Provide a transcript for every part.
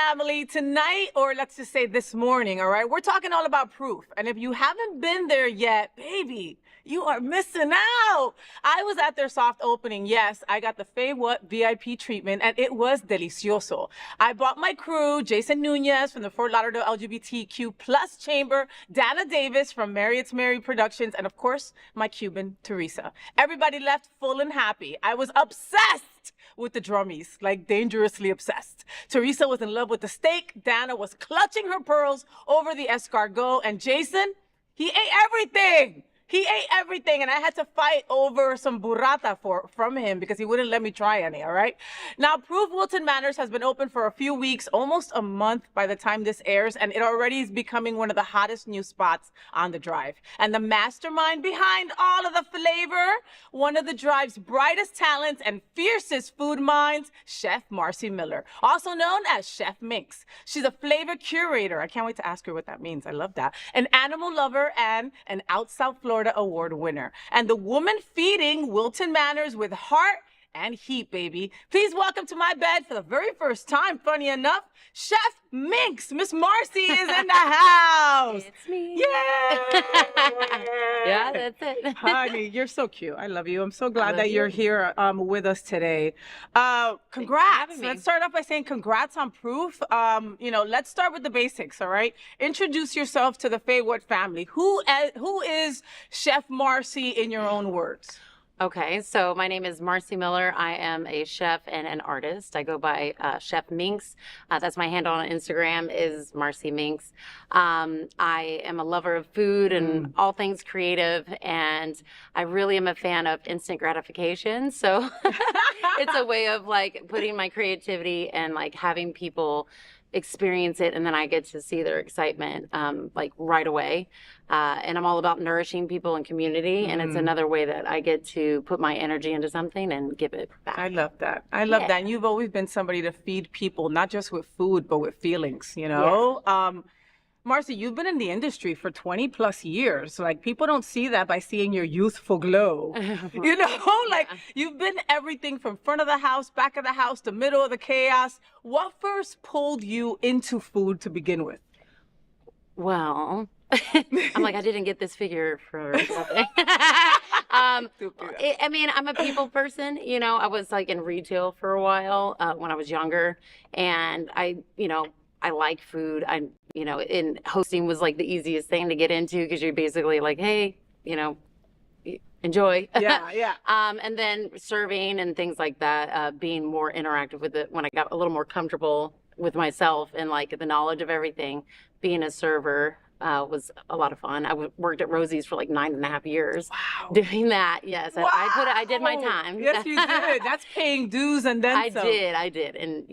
family. Tonight, or let's just say this morning, all right, we're talking all about proof. And if you haven't been there yet, baby, you are missing out. I was at their soft opening. Yes, I got the FayWhat VIP treatment, and it was delicioso. I brought my crew, Jason Nunez from the Fort Lauderdale LGBTQ plus chamber, Dana Davis from Marriott's Mary Productions, and of course, my Cuban, Teresa. Everybody left full and happy. I was obsessed with the drummies, like dangerously obsessed. Teresa was in love with the steak. Dana was clutching her pearls over the escargot, and Jason, he ate everything. He ate everything, and I had to fight over some burrata from him because he wouldn't let me try any, all right? Now, Proof Wilton Manors has been open for a few weeks, almost a month by the time this airs, and it already is becoming one of the hottest new spots on the Drive. And the mastermind behind all of the flavor, one of the Drive's brightest talents and fiercest food minds, Chef Marcy Miller, also known as Chef Minx. She's a flavor curator. I can't wait to ask her what that means. I love that. An animal lover and an Out South Florida Award winner, and the woman feeding Wilton Manors with heart and heat, baby. Please welcome to my bed for the very first time, funny enough, Chef Minx. Miss Marcy is in the house. It's me. Yeah. Yeah, that's it. Honey, you're so cute. I love you. I'm so glad that you. you're here with us today. Congrats. Let's start off by saying congrats on Proof. Let's start with the basics, all right? Introduce yourself to the FayWhat family. Who is Chef Marcy in your own words? Okay, so my name is Marcy Miller. I am a chef and an artist. I go by Chef Minx. That's my handle on Instagram is Marcy Minx. I am a lover of food and all things creative, and I really am a fan of instant gratification. So it's a way of like putting my creativity and like having people experience it, and then I get to see their excitement like right away. And I'm all about nourishing people and community, and it's another way that I get to put my energy into something and give it back. I love that. I love that. And you've always been somebody to feed people, not just with food, but with feelings, you know? Yeah. Marcy, you've been in the industry for 20 plus years. Like, people don't see that by seeing your youthful glow. You know, like you've been everything from front of the house, back of the house, the middle of the chaos. What first pulled you into food to begin with? Well, I'm like, I didn't get this figure for something. I mean, I'm a people person. You know, I was like in retail for a while when I was younger, and I like food. And hosting was like the easiest thing to get into because you're basically like, hey, enjoy. Yeah. And then serving and things like that, being more interactive with it when I got a little more comfortable with myself and like the knowledge of everything. Being a server was a lot of fun. I worked at Rosie's for like 9.5 years. Wow. Doing that. Yes. Wow. I did my time. Yes, you did. That's paying dues and then some. I did. And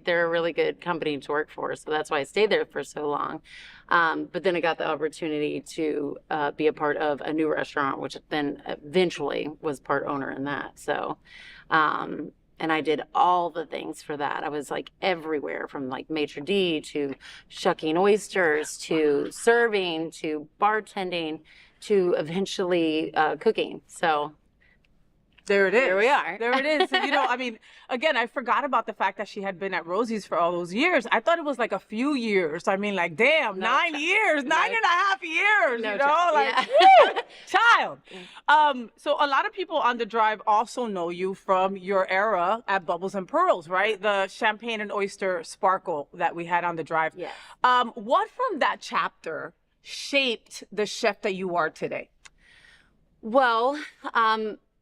they're a really good company to work for. So that's why I stayed there for so long. But then I got the opportunity to be a part of a new restaurant, which then eventually was part owner in that. So, and I did all the things for that. I was like everywhere, from like maitre d' to shucking oysters to serving to bartending to eventually cooking. So there it is. There we are. There it is. I mean, again, I forgot about the fact that she had been at Rosie's for all those years. I thought it was like a few years. I mean, like, damn, 9 years, 9.5 years, child. So a lot of people on the Drive also know you from your era at Bubbles and Pearls, right? The champagne and oyster sparkle that we had on the Drive. Yes. What from that chapter shaped the chef that you are today? Well,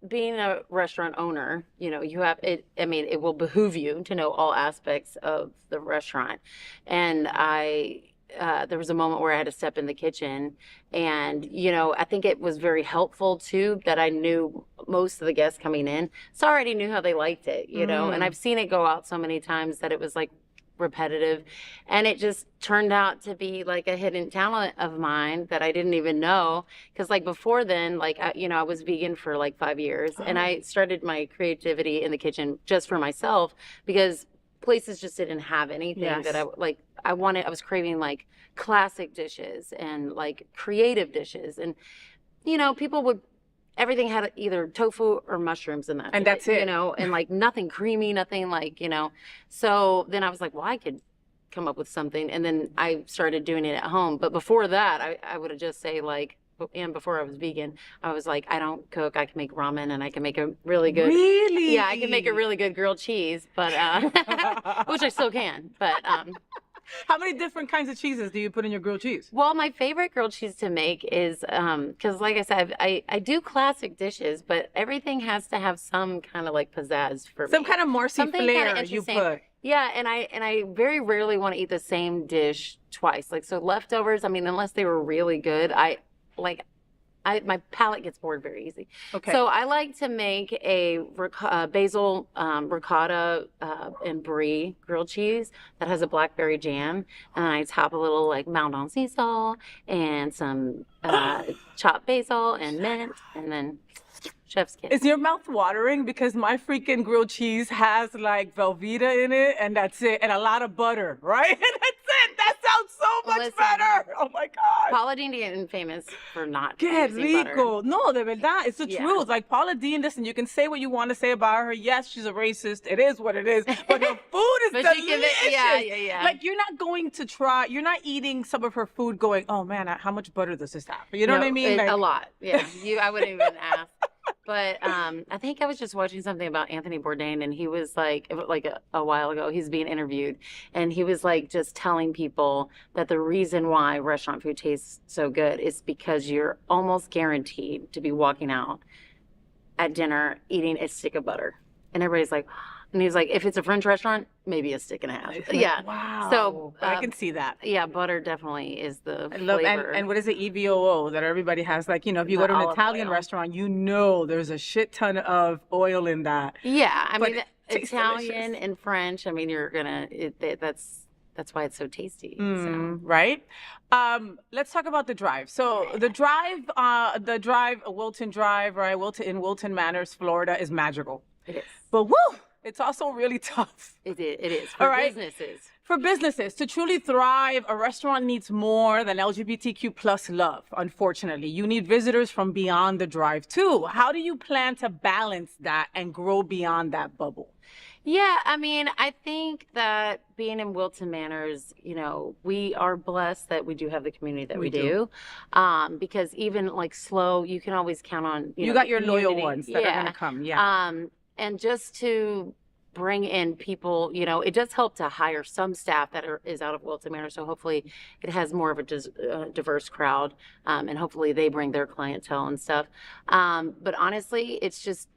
being a restaurant owner, you have it. I mean, it will behoove you to know all aspects of the restaurant. And there was a moment where I had to step in the kitchen, and I think it was very helpful too that I knew most of the guests coming in. So I already knew how they liked it, and I've seen it go out so many times that it was like repetitive, and it just turned out to be like a hidden talent of mine that I didn't even know, because like before then, like I was vegan for like 5 years, and I started my creativity in the kitchen just for myself because places just didn't have anything that I wanted. I was craving like classic dishes and like creative dishes, and people would. Everything had either tofu or mushrooms in that. And that's it. And like nothing creamy, nothing like, So then I was like, well, I could come up with something. And then I started doing it at home. But before that, I would have just say like, and before I was vegan, I was like, I don't cook. I can make ramen and I can make a really good. Really? Yeah, I can make a really good grilled cheese, but which I still can. But how many different kinds of cheeses do you put in your grilled cheese? well, my favorite grilled cheese to make is because, like I said, I do classic dishes, but everything has to have some kind of like pizzazz for me. Some kind of Marcy Something kinda flair you interesting. put. Yeah, and I very rarely want to eat the same dish twice. Like so leftovers, I mean, unless they were really good, my palate gets bored very easy. Okay. So I like to make a basil ricotta and brie grilled cheese that has a blackberry jam, and I top a little like Mount on sea salt and some chopped basil and mint, and then chef's kiss. Is your mouth watering? Because my freaking grilled cheese has like Velveeta in it, and that's it, and a lot of butter, right? And that's it. That sounds so much Listen, better. Oh my God. Paula Deen is famous for not Qué using butter. rico. No, de verdad. It's the Yeah. truth. Like Paula Deen, listen, you can say what you want to say about her. Yes, she's a racist. It is what it is. But her food is But delicious. she give it, yeah. Like you're not going to try, you're not eating some of her food going, oh man, how much butter does this have? You know what I mean? A lot. Yeah. I wouldn't even ask. But I think I was just watching something about Anthony Bourdain, and he was like a while ago, he's being interviewed, and he was like just telling people that the reason why restaurant food tastes so good is because you're almost guaranteed to be walking out at dinner eating a stick of butter. And everybody's like, and he's like, if it's a French restaurant, maybe a stick and a half. Yeah. Wow. So I can see that. yeah, butter definitely is the I love, flavor. and what is it, EVOO, that everybody has? Like, you know, if you go to an olive Italian oil. restaurant, you know there's a shit ton of oil in that. Yeah, I But mean, it tastes Italian delicious. and French. I mean, you're gonna. That's why it's so tasty. So. Right. Let's talk about the drive. So the drive, Wilton Drive, right? In Wilton Manors, Florida, is magical. It is. But woo, it's also really tough. It is for All right. businesses. For businesses to truly thrive, a restaurant needs more than LGBTQ plus love. Unfortunately, you need visitors from beyond the drive too. How do you plan to balance that and grow beyond that bubble? Yeah, I mean, I think that being in Wilton Manors, we are blessed that we do have the community that we do. Because even like slow, you can always count on, You got your loyal community. ones that are going to come. Yeah. And just to bring in people, it does help to hire some staff that is out of Wilton Manor. So hopefully it has more of a diverse crowd, and hopefully they bring their clientele and stuff. But honestly, it's just,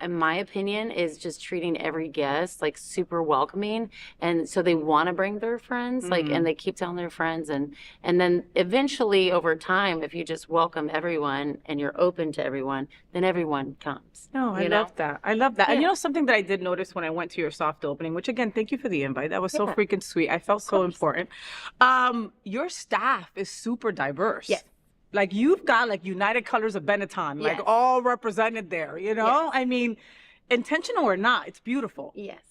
in my opinion, is just treating every guest like super welcoming, and so they want to bring their friends, and they keep telling their friends, and then eventually over time, if you just welcome everyone and you're open to everyone, then everyone comes. No, I love that. I love that. Yeah. And something that I did notice when I went to your soft opening, which again, thank you for the invite. That was so Yeah. freaking sweet. I felt so important. Your staff is super diverse. Yes. Like you've got like United Colors of Benetton, like Yes. all represented there, Yes. I mean, intentional or not, it's beautiful. Yes,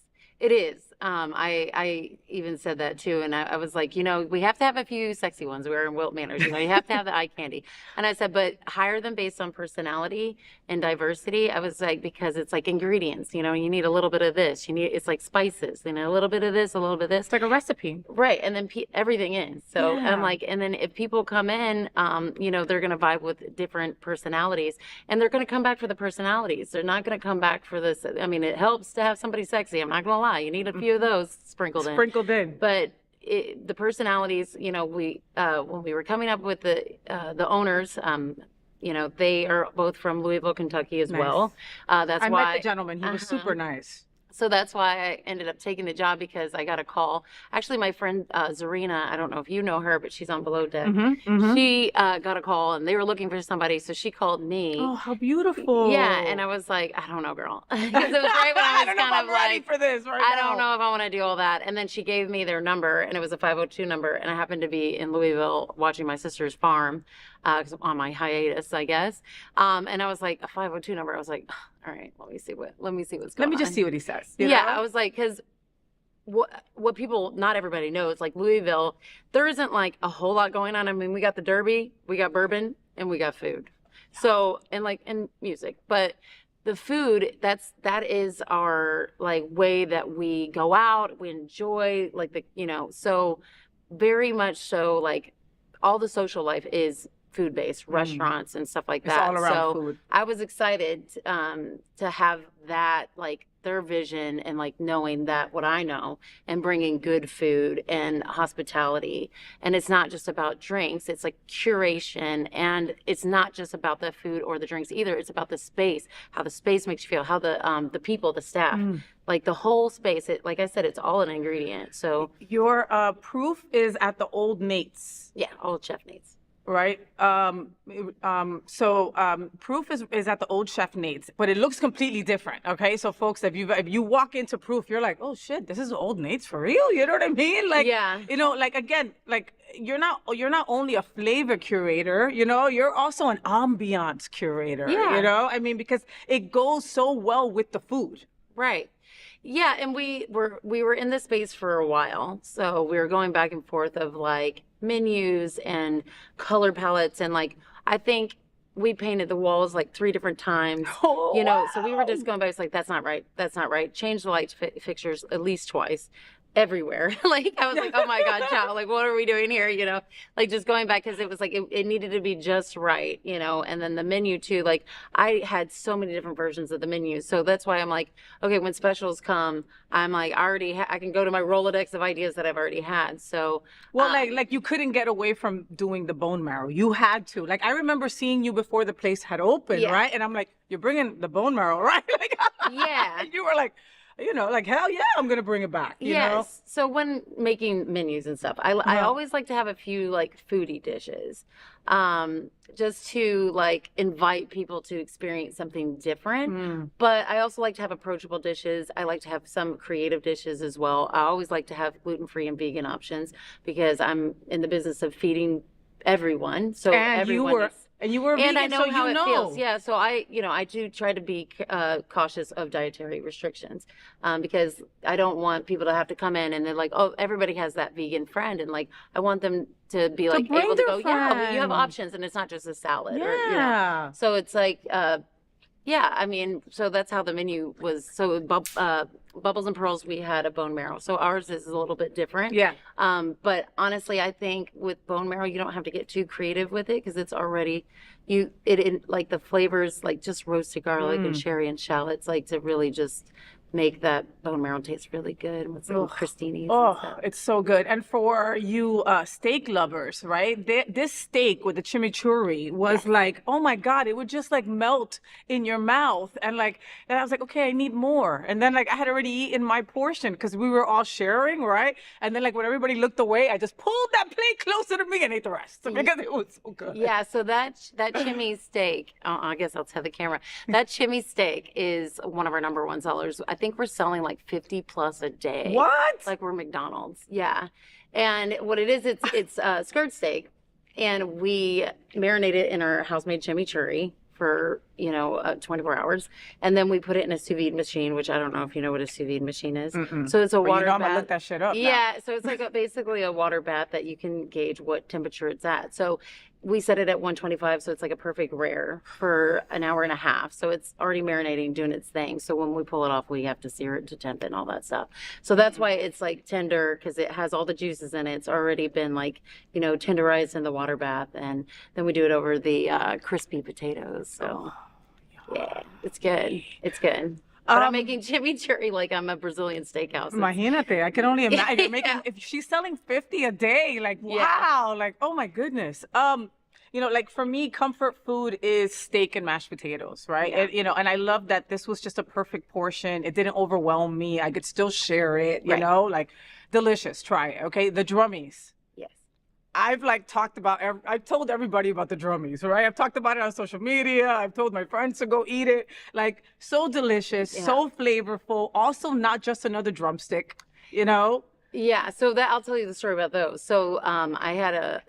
it is. I even said that too, and I was like, we have to have a few sexy ones. We're in Wilt Manors, you have to have the eye candy. And I said, but hire them based on personality and diversity. I was like, because it's like ingredients, you need a little bit of this. It's like spices, a little bit of this, a little bit of this. It's like a recipe. Right, and then everything in. So Yeah. I'm like, and then if people come in, they're gonna vibe with different personalities, and they're gonna come back for the personalities. They're not gonna come back for this. I mean, it helps to have somebody sexy. I'm not gonna lie. You need a few of those sprinkled in. But the personalities, we when we were coming up with the owners, they are both from Louisville, Kentucky as Nice. well. That's I why. met the gentleman. He was super nice. So that's why I ended up taking the job, because I got a call. Actually, my friend Zarina, I don't know if you know her, but she's on Below Deck. She got a call, and they were looking for somebody, so she called me. Oh, how beautiful. Yeah, and I was like, I don't know, girl. Because it was right when I was kind of ready like, for this right I now. don't know if I want to do all that. And then she gave me their number, and it was a 502 number, and I happened to be in Louisville watching my sister's farm, on my hiatus, I guess. And I was like, a 502 number. I was like, all right, let me see what's going on. Let me just see what he says. Yeah, I was like, because what people, not everybody knows, like Louisville, there isn't like a whole lot going on. I mean, we got the Derby, we got bourbon, and we got food. So, and music. But the food, that is our like way that we go out, we enjoy like so very much so like all the social life is food based, restaurants and stuff like It's that. all around So food. I was excited to have that like their vision and like knowing that what I know and bringing good food and hospitality. And it's not just about drinks, it's like curation, and it's not just about the food or the drinks either. It's about the space, how the space makes you feel, how the people, the staff, like the whole space. It, like I said, it's all an ingredient. So Your proof is at the Old Nate's. yeah, Old Chef Nate's. Right. Proof is at the Old Chef Nate's, but it looks completely if Okay. So folks, if you walk into Proof, you're like, oh shit, this is Old Nate's for real. You know what I mean? Like, Yeah. you know, like again, like you're not only a flavor curator, you know, you're also an ambiance curator. Yeah. You know, I mean, because it goes so well with the food. Right. Yeah, and we were in this space for a while. So we were going back and forth of like menus and color palettes, and like I think we painted the walls like 3 different times. Oh, you know, so we were just going back. It's like, that's not right. That's not right. Change the light fixtures at least twice. Everywhere. Like I was like, oh my God, child, like what are we doing here? You know, like just going back, because it was like it needed to be just right, you know. And then the menu too, like I had so many different versions of the menu, so that's why I'm like, okay, when specials come, I'm like I can go to my Rolodex of ideas that I've already had. So well, like you couldn't get away from doing the bone marrow. You had to. Like I remember seeing you before the place had opened, Yeah. right? And I'm like, you're bringing the bone marrow, right? Like, yeah. and you were like, you know, like hell yeah, I'm gonna bring it back. You Yes. know? So when making menus and stuff, I always like to have a few like foodie dishes, just to like invite people to experience something different. But I also like to have approachable dishes. I like to have some creative dishes as well. I always like to have gluten-free and vegan options because I'm in the business of feeding everyone. So And everyone you were vegan, and I know so how you it know. feels. Yeah. So I do try to be cautious of dietary restrictions, because I don't want people to have to come in and they're like, oh, everybody has that vegan friend. And like, I want them to be like bring able to their go, yeah, well, you have friend. options and it's not just a salad. Yeah. Or, you know. So it's like, yeah, I mean, so that's how the menu was. So Bubbles and Pearls, we had a bone marrow. So ours is a little bit different. Yeah. But honestly, I think with bone marrow, you don't have to get too creative with it because it's already, like the flavors, like just roasted garlic and sherry and shallots, like to really just make that bone marrow taste really good with some crostinis and Oh, stuff. it's so good. And for you steak lovers, right? This steak with the chimichurri was like, oh my God, it would just like melt in your mouth. And like, and I was like, okay, I need more. And then like I had already eaten my portion because we were all sharing, right? And then like when everybody looked away, I just pulled that plate closer to me and ate the rest because it was so good. Yeah, so that chimmy steak, I guess I'll tell the camera, that chimmy steak is one of our #1 sellers. I think we're selling like 50 plus a day. What? Like we're McDonald's. Yeah. And what it is, it's skirt steak, and we marinate it in our house-made chimichurri for 24 hours, and then we put it in a sous vide machine, which I don't know if you know what a sous vide machine is. So it's a Well, water you know I'm bath. gonna look that shit up now. Yeah, so it's like basically a water bath that you can gauge what temperature it's at. So we set it at 125, so it's like a perfect rare for an hour and a half. So it's already marinating, doing its thing. So when we pull it off, we have to sear it to temp and all that stuff. So that's why it's like tender, because it has all the juices in it. It's already been like, tenderized in the water bath, and then we do it over the crispy potatoes. So yeah, it's good. It's good. But I'm making chimichurri like I'm a Brazilian steakhouse. Imagínate, I can only imagine. You're making, if she's selling 50 a day, like, wow, like, oh my goodness. Like for me, comfort food is steak and mashed potatoes, right? Yeah. And I love that this was just a perfect portion. It didn't overwhelm me. I could still share it, you Right. know, like delicious. Try it, okay? The drummies. Yes. I've I've told everybody about the drummies, right? I've talked about it on social media. I've told my friends to go eat it. Like, so delicious, so flavorful. Also, not just another drumstick, you know? Yeah, so that I'll tell you the story about those. So I had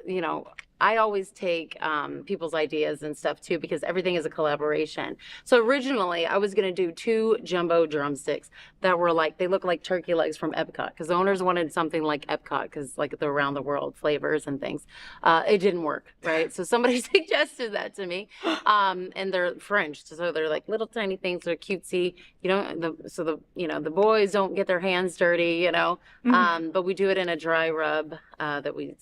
I always take people's ideas and stuff too, because everything is a collaboration. So originally I was going to do 2 jumbo drumsticks that were like, they look like turkey legs from Epcot, because the owners wanted something like Epcot, because like the around the world flavors and things. It didn't work, right? So somebody suggested that to me. And they're French, so they're like little tiny things. They're cutesy. You know, the boys don't get their hands dirty, you know. But we do it in a dry rub that we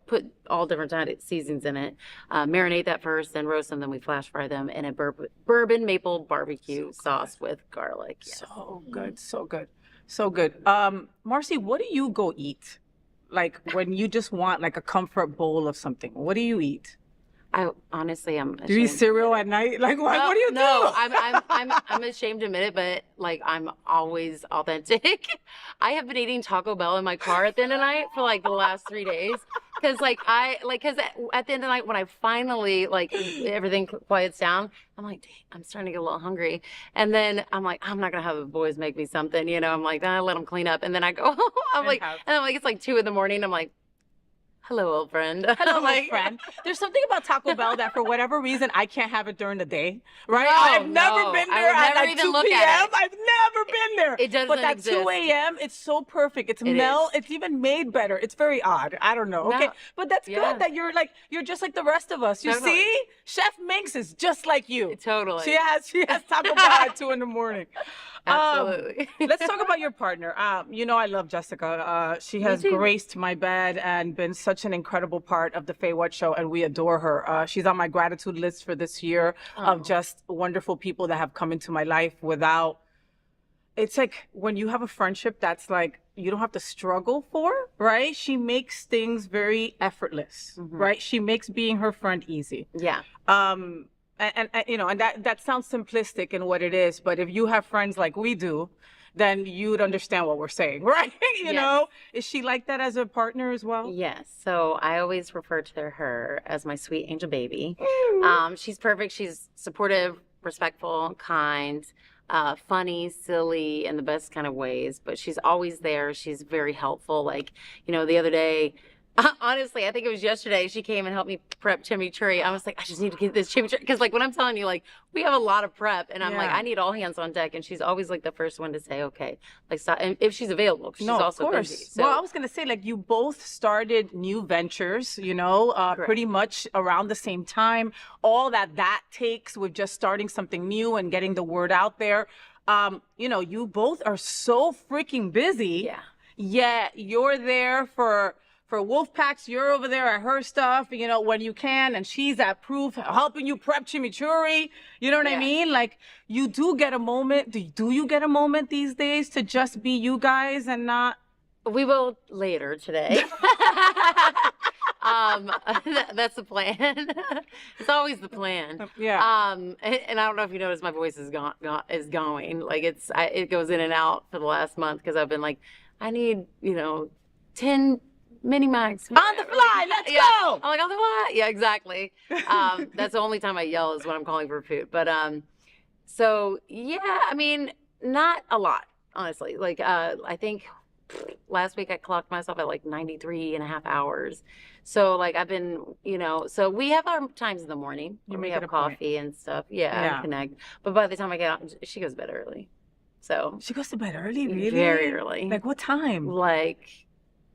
put all different seasonings in it, marinate that first, then roast them, then we flash fry them in a bourbon maple barbecue sauce with garlic. Yes. So good, so good, so good. Marcy, what do you go eat? Like when you just want like a comfort bowl of something, what do you eat? I honestly am. Do you eat cereal at night? Like what do you do? No, I'm ashamed to admit it, but like I'm always authentic. I have been eating Taco Bell in my car at the end of the night for like the last 3 days. Cause cause at the end of the night, when I finally like everything quiets down, I'm like, dang, I'm starting to get a little hungry. And then I'm like, I'm not gonna have the boys make me something, you know. I'm like, let them clean up. And then I go, I'm like, it's like 2 a.m. I'm like, hello, old friend. Hello, old friend. There's something about Taco Bell that for whatever reason, I can't have it during the day, right? No, I've never been there at like 2 p.m. I've never been there. It doesn't But at exist. 2 a.m., it's so perfect. It's It's even made better. It's very odd. I don't know. Okay. But that's good that you're just like the rest of us. You see? Chef Minx is just like you. Totally. She has Taco Bell at 2 a.m. Absolutely. Let's talk about your partner. You know, I love Jessica. She has graced my bed and been such an incredible part of the FayWhat show, and we adore her. She's on my gratitude list for this year of just wonderful people that have come into my life without. It's like when you have a friendship that's like you don't have to struggle for, right? She makes things very effortless, right? She makes being her friend easy. Yeah. And you know, and that sounds simplistic in what it is, but if you have friends like we do, then you'd understand what we're saying, right? You know, is she like that as a partner as well? Yes. So I always refer to her as my sweet angel baby. She's perfect. She's supportive, respectful, kind, funny, silly, in the best kind of ways, but she's always there. She's very helpful. Like, you know, the other day, honestly, I think it was yesterday, she came and helped me prep chimichurri. I was like, I just need to get this chimichurri. Because, like, when I'm telling you, like, we have a lot of prep. And I'm like, I need all hands on deck. And she's always, like, the first one to say, okay. Like, stop. And if she's available, because she's also busy. So. Well, I was going to say, like, you both started new ventures, you know, pretty much around the same time. All that takes with just starting something new and getting the word out there. You know, you both are so freaking busy. Yeah. Yet you're there for Wolfpacks, you're over there at her stuff, you know, when you can, and she's at Proof helping you prep chimichurri. You know what I mean? Like, you do get a moment. Do you get a moment these days to just be you guys and not? We will later today. That's the plan. It's always the plan. Yeah. And I don't know if you noticed, my voice is going. Like it goes in and out for the last month because I've been like, I need 10 mini max on the fly. Let's go. I'm like, on the fly. Yeah, exactly. That's the only time I yell is when I'm calling for food. But so yeah, I mean, not a lot, honestly. Like I think last week I clocked myself at like 93 and a half hours. So like I've been, so we have our times in the morning when we have coffee and stuff. Yeah, and connect. But by the time I get out, she goes to bed early. So she goes to bed early, really? Very early. Like what time? Like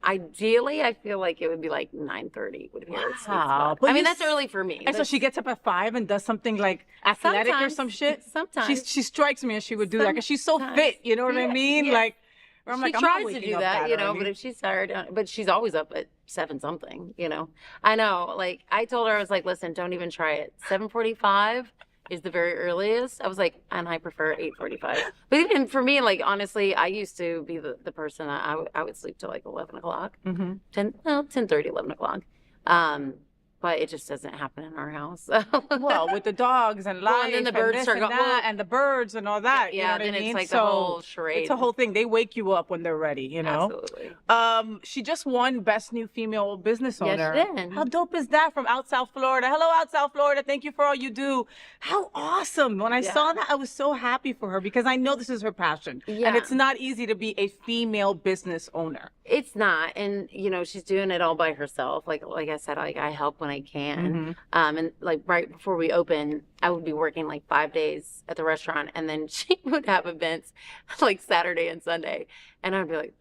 ideally, I feel like it would be like 9:30 would be her sweet spot. But I mean, that's early for me. And so she gets up at 5 and does something like athletic or some shit? Sometimes. She strikes me as she would do that because she's so fit, you know what I mean? Yeah. Like, she tries to do that, but if she's tired, but she's always up at 7 something, I know, like, I told her, I was like, listen, don't even try it. 7:45 is the very earliest. I was like, and I prefer 8:45. But even for me, like, honestly, I used to be the person that I would sleep till like 11 o'clock, 10:30, 11 o'clock. But it just doesn't happen in our house. Well, with the dogs and life and then the birds start going, and the birds and all that. Yeah, you know then what I mean? It's like the whole charade. It's a whole thing. They wake you up when they're ready, Absolutely. She just won Best New Female Business Owner. Yes, she did. How dope is that from Out South Florida? Hello, Out South Florida. Thank you for all you do. How awesome. When I saw that, I was so happy for her because I know this is her passion. Yeah. And it's not easy to be a female business owner. It's not. And, she's doing it all by herself. Like I said, like I help when I can. Mm-hmm. And like right before we open, I would be working like 5 days at the restaurant, and then she would have events like Saturday and Sunday, and I'd be like,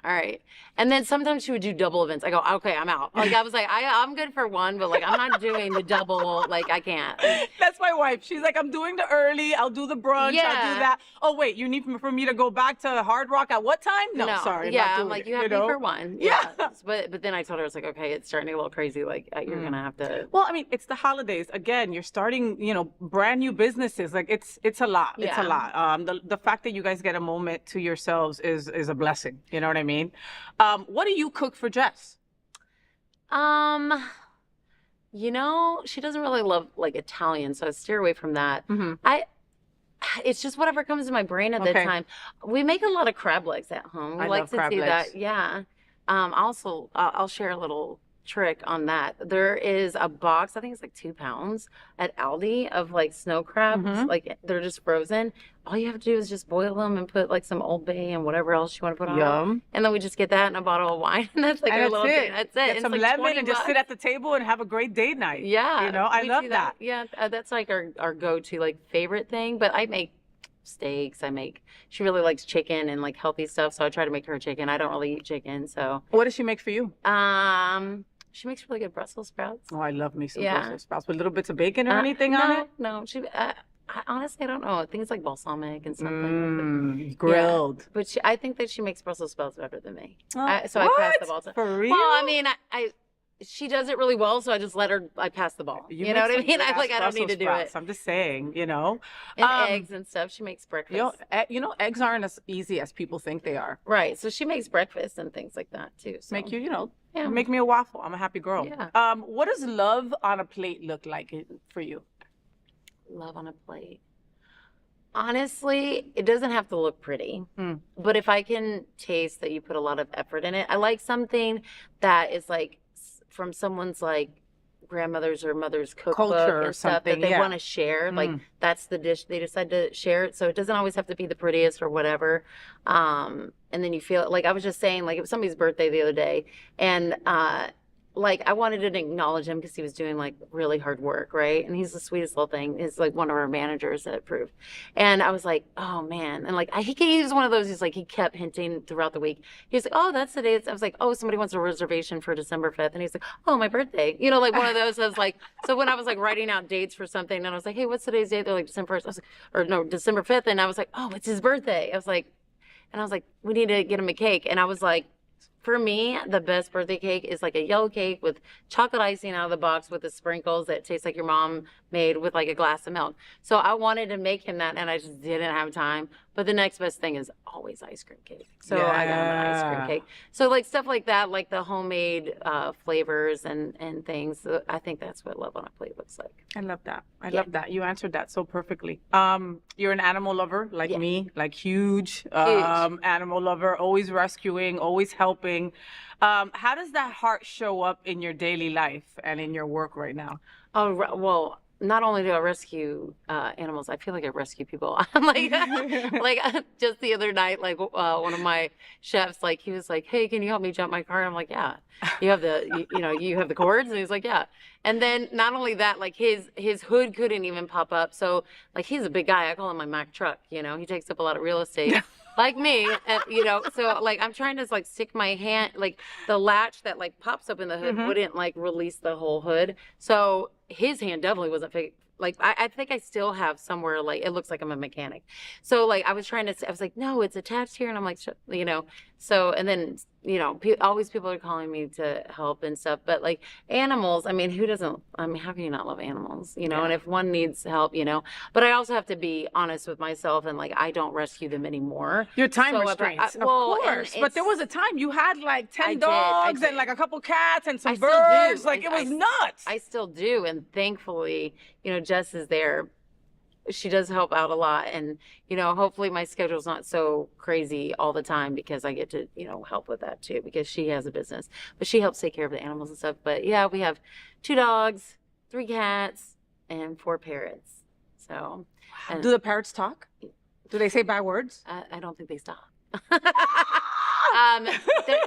all right. And then sometimes she would do double events. I go, okay, I'm out. Like I was like, I'm good for one, but like I'm not doing the double. Like I can't. That's my wife. She's like, I'm doing the early. I'll do the brunch. I'll do Yeah. that. Oh wait, you need for me to go back to Hard Rock at what time? No, sorry. Yeah, not I'm doing like, it, you have me know? for one. Yeah. But then I told her, I was like, okay, it's starting to get a little crazy. Like you're gonna have to. Well, I mean, it's the holidays. Again, you're starting, brand new businesses. Like it's a lot. It's a Yeah. lot. The fact that you guys get a moment to yourselves is a blessing. You know what I mean? What do you cook for Jess? She doesn't really love like Italian, so I steer away from that. Mhm. It's just whatever comes to my brain at that Okay. time. We make a lot of crab legs at home. We I like love to crab do legs. that. Yeah. Also, I'll share a little trick on that. There is a box, I think it's like 2 pounds at Aldi of like snow crabs. Mhm. Like they're just frozen. All you have to do is just boil them and put like some Old Bay and whatever else you want to put on it. Yum. And then we just get that and a bottle of wine, and that's like And our that's little it. thing. That's it. Get It's some like lemon 20 and just sit bucks. at the table and have a great date night. Yeah, I we love do that. Yeah, that's like our go-to like favorite thing. But I make steaks. She really likes chicken and like healthy stuff, so I try to make her chicken. I don't really eat chicken, so What does she make for you? she makes really good Brussels sprouts. Oh, I love me some Yeah. Brussels sprouts with little bits of bacon or anything on it. No, I honestly I don't know. I think it's like balsamic and something. Grilled. But I think that she makes Brussels sprouts better than me. Oh, So I pass the what? ball to. For real? Well, I mean, she does it really well, so I just let her. I pass the ball. You know what I mean? I don't need to do it. I'm just saying, And eggs and stuff. She makes breakfast. Eggs aren't as easy as people think they are. Right. So she makes breakfast and things like that too. So. Make you, Yeah. make me a waffle. I'm a happy girl. Yeah. What does love on a plate look like for you? Love on a plate. Honestly, it doesn't have to look pretty, but if I can taste that you put a lot of effort in it, I like something that is like from someone's like grandmother's or mother's cookbook Culture or and stuff that something, they yeah. want to share. Like that's the dish they decide to share. So it doesn't always have to be the prettiest or whatever. And then you feel like I was just saying, like it was somebody's birthday the other day, and like I wanted to acknowledge him because he was doing like really hard work, right? And he's the sweetest little thing. He's like one of our managers that approved. And I was like, oh man. And like he was one of those. He's like he kept hinting throughout the week. He was like, oh, that's the day. I was like, oh, somebody wants a reservation for December 5th. And he's like, oh, my birthday. Like one of those. I was like, so when I was like writing out dates for something, and I was like, hey, what's today's date? They're like December 1st. I was like, or no, December 5th. And I was like, oh, it's his birthday. I was like, we need to get him a cake. And I was like, for me, the best birthday cake is like a yellow cake with chocolate icing out of the box with the sprinkles that taste like your mom made with like a glass of milk. So I wanted to make him that, and I just didn't have time. But the next best thing is always ice cream cake. So I got him an ice cream cake. So like stuff like that, like the homemade flavors and things. So I think that's what love on a plate looks like. I love that. I love that. You answered that so perfectly. You're an animal lover like me, like huge. Animal lover, always rescuing, always helping. How does that heart show up in your daily life and in your work right now? Oh, well, not only do I rescue animals, I feel like I rescue people. like just the other night, like one of my chefs, like he was like, "Hey, can you help me jump my car?" And I'm like, "Yeah." You have you have the cords, and he's like, "Yeah." And then not only that, like his hood couldn't even pop up, so like he's a big guy. I call him my Mack truck. He takes up a lot of real estate. Like me, and, so like I'm trying to like stick my hand, like the latch that like pops up in the hood wouldn't like release the whole hood. So his hand definitely wasn't like I think I still have somewhere like it looks like I'm a mechanic. So like I was like, no, it's attached here, and I'm like, so and then always people are calling me to help and stuff. But like animals, I mean, who doesn't? I mean, how can you not love animals? And if one needs help, but I also have to be honest with myself, and like I don't rescue them anymore. Your time restraints, of course. But there was a time you had like 10 dogs and like a couple cats and some birds. Like it was nuts. I still do, and thankfully, Jess is there. She does help out a lot, and hopefully my schedule's not so crazy all the time because I get to help with that too because she has a business, but she helps take care of the animals and stuff. But yeah, we have 2 dogs, 3 cats, and 4 parrots. So do the parrots talk? Do they say bad words? I don't think they stop.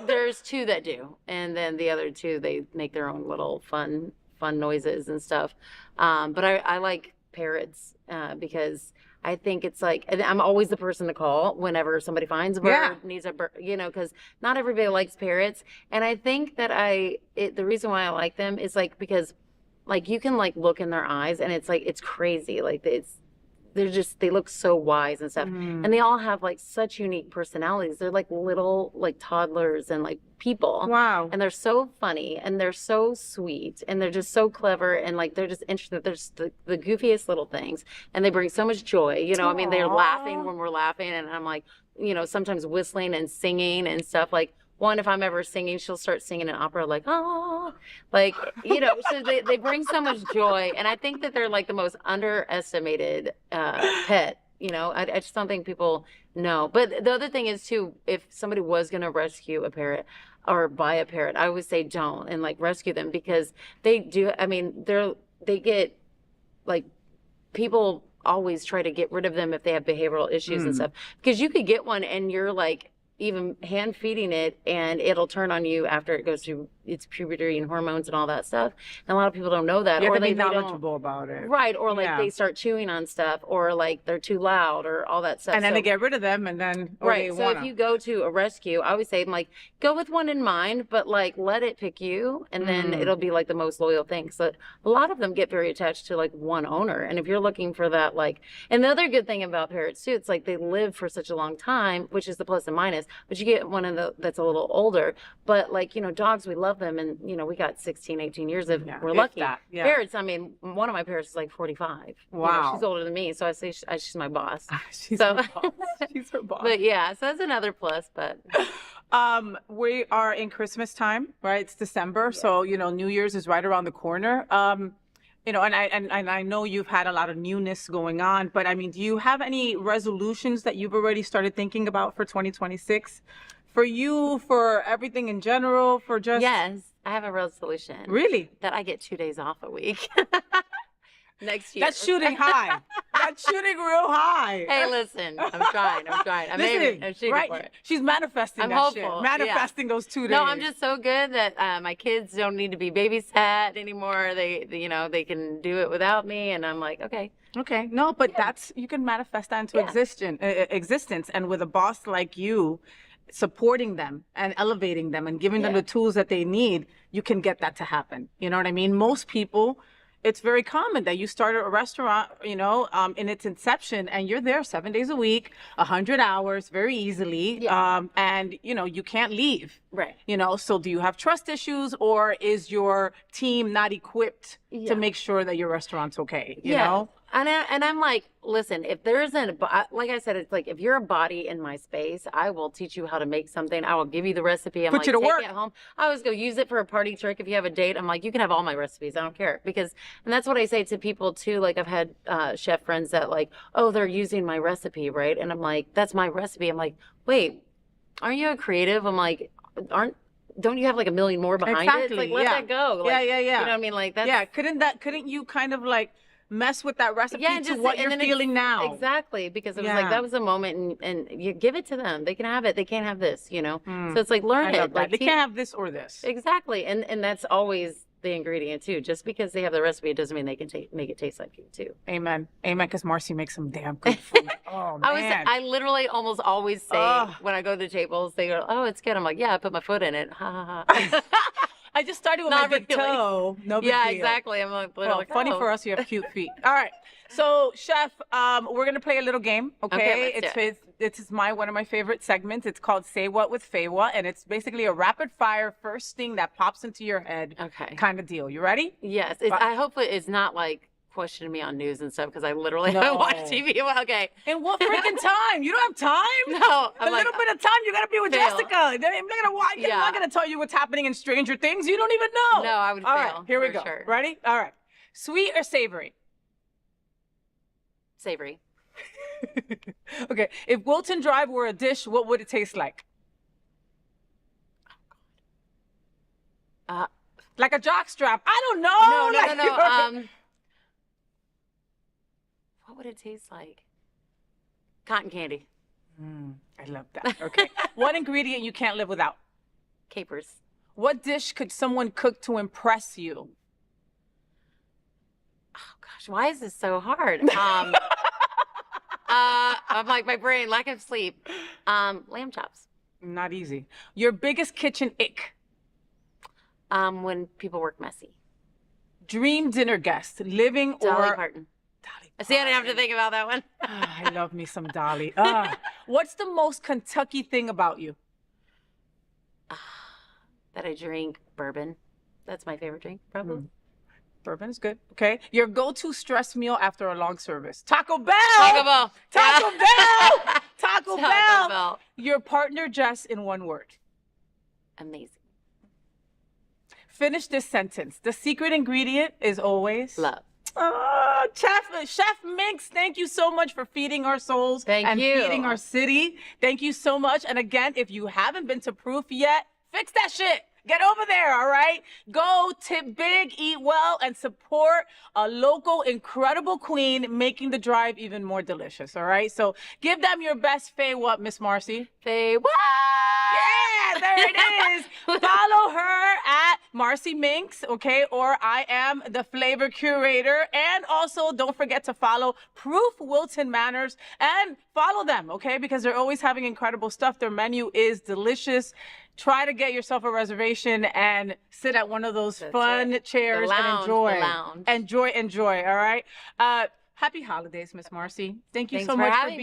There's 2 that do, and then the other 2 they make their own little fun fun noises and stuff. But I like parrots because I think it's like, and I'm always the person to call whenever somebody finds a bird, needs a bird, because not everybody likes parrots. And I think that the reason why I like them is like, because like you can like look in their eyes and it's like, it's crazy. Like they look so wise and stuff. And they all have like such unique personalities. They're like little like toddlers and like people. Wow. And they're so funny and they're so sweet and they're just so clever and like they're just interested. They're just the goofiest little things and they bring so much joy. I mean, they're laughing when we're laughing and I'm like, sometimes whistling and singing and stuff like. One, if I'm ever singing, she'll start singing an opera like, oh, like, so they bring so much joy. And I think that they're like the most underestimated pet. I just don't think people know. But the other thing is too, if somebody was going to rescue a parrot or buy a parrot, I would say don't and like rescue them because they do. I mean, they get like people always try to get rid of them if they have behavioral issues and stuff because you could get one and you're like, even hand feeding it and it'll turn on you after it goes through its puberty and hormones and all that stuff. And a lot of people don't know that. You have or to be they don't knowledgeable about it. Right. Or like they start chewing on stuff or like they're too loud or all that stuff. And then they get rid of them and then right. So if you go to a rescue, I always say like go with one in mind, but like let it pick you and then it'll be like the most loyal thing. So a lot of them get very attached to like one owner. And if you're looking for that like and the other good thing about parrots too, it's like they live for such a long time, which is the plus and minus. But you get one that's a little older. But like, dogs, we love them. And, we got 16, 18 years of, we're lucky. Parrots, I mean, one of my parrots is like 45. Wow. She's older than me. So I say she's my boss. She's her boss. She's her boss. But yeah, so that's another plus. But we are in Christmas time, right? It's December. Yeah. So, New Year's is right around the corner. And I know you've had a lot of newness going on, but I mean, do you have any resolutions that you've already started thinking about for 2026? For you, for everything in general, for just... Yes, I have a resolution. Really? That I get 2 days off a week. Next year. That's shooting high. That's shooting real high. Hey, listen, I'm trying. I'm shooting right? for it. She's manifesting I'm that hopeful. shit. Manifesting those 2 days. No, I'm just so good that my kids don't need to be babysat anymore. They can do it without me, and I'm like, okay. Okay. No, but you can manifest that into existence, and with a boss like you, supporting them and elevating them and giving them the tools that they need, you can get that to happen. You know what I mean? Most people, it's very common that you start a restaurant, in its inception and you're there 7 days a week, 100 hours very easily. Yeah. And you can't leave. Right. So do you have trust issues or is your team not equipped to make sure that your restaurant's okay? You know? And I'm like, listen, if there isn't, like I said, it's like, if you're a body in my space, I will teach you how to make something. I will give you the recipe. I'm Put you to work. Take it home. I always go use it for a party trick. If you have a date, I'm like, you can have all my recipes. I don't care. And that's what I say to people too. Like I've had chef friends that like, oh, they're using my recipe, right? And I'm like, that's my recipe. I'm like, wait, aren't you a creative? I'm like, don't you have like a million more behind it? It's like, let that go. Like, yeah. You know what I mean? Like that's... Yeah, couldn't you kind of like mess with that recipe to what you're feeling now? Exactly, because it was like that was a moment and you give it to them. They can have it. They can't have this, So it's like learn it. Like they can't have this or this. Exactly. And that's always the ingredient too. Just because they have the recipe, it doesn't mean they can make it taste like you too. Amen. Because Marcy makes some damn good food. Oh man. I literally almost always say when I go to the tables, they go, "Oh, it's good." I'm like, "Yeah, I put my foot in it." Ha ha ha. I just started with my big toe. No big deal. Exactly. I'm like, funny for us, you have cute feet. All right. So, Chef, we're going to play a little game, okay? It's one of my favorite segments. It's called Say What with FayWhat, and it's basically a rapid fire first thing that pops into your head kind of deal. You ready? Yes. I hope it's not like questioning me on news and stuff because I literally don't watch TV. Well, okay. In what freaking time? You don't have time? No. A little bit of time. You got to be with Jessica. I'm not going to tell you what's happening in Stranger Things. You don't even know. No, I would fail. All right, here we go. Sure. Ready? All right. Sweet or savory? Savory. Okay. If Wilton Drive were a dish, what would it taste like? Like a jockstrap. I don't know. No. What would it taste like? Cotton candy. I love that. Okay. What ingredient you can't live without? Capers. What dish could someone cook to impress you? Oh gosh, why is this so hard? I'm like my brain, lack of sleep. Lamb chops. Not easy. Your biggest kitchen ick. When people work messy. Dream dinner guest, living Dolly or Parton. Dolly See, I didn't have to Parton. think about that one. I love me some Dolly. What's the most Kentucky thing about you? That I drink bourbon. That's my favorite drink, probably. Bourbon is good. Okay. Your go-to stress meal after a long service. Taco Bell. Taco Bell. Taco Yeah. Bell. Taco Bell. Taco Bell. Your partner Jess in one word. Amazing. Finish this sentence. The secret ingredient is always Love. Chef Minx, thank you so much for feeding our souls Thank you. feeding our city. Thank you so much. And again, if you haven't been to Proof yet, fix that shit. Get over there, all right? Go tip big, eat well, and support a local incredible queen making the drive even more delicious, all right? So give them your best FayWhat, Miss Marcy. FayWhat. Yeah, there it is. Follow her at Marcy Minx, okay? Or I am the flavor curator. And also don't forget to follow Proof Wilton Manors and follow them, okay? Because they're always having incredible stuff. Their menu is delicious. Try to get yourself a reservation and sit at one of those fun chairs and enjoy. The lounge. Enjoy, all right? Happy holidays, Miss Marcy. Thank you Thanks so for much for having being me.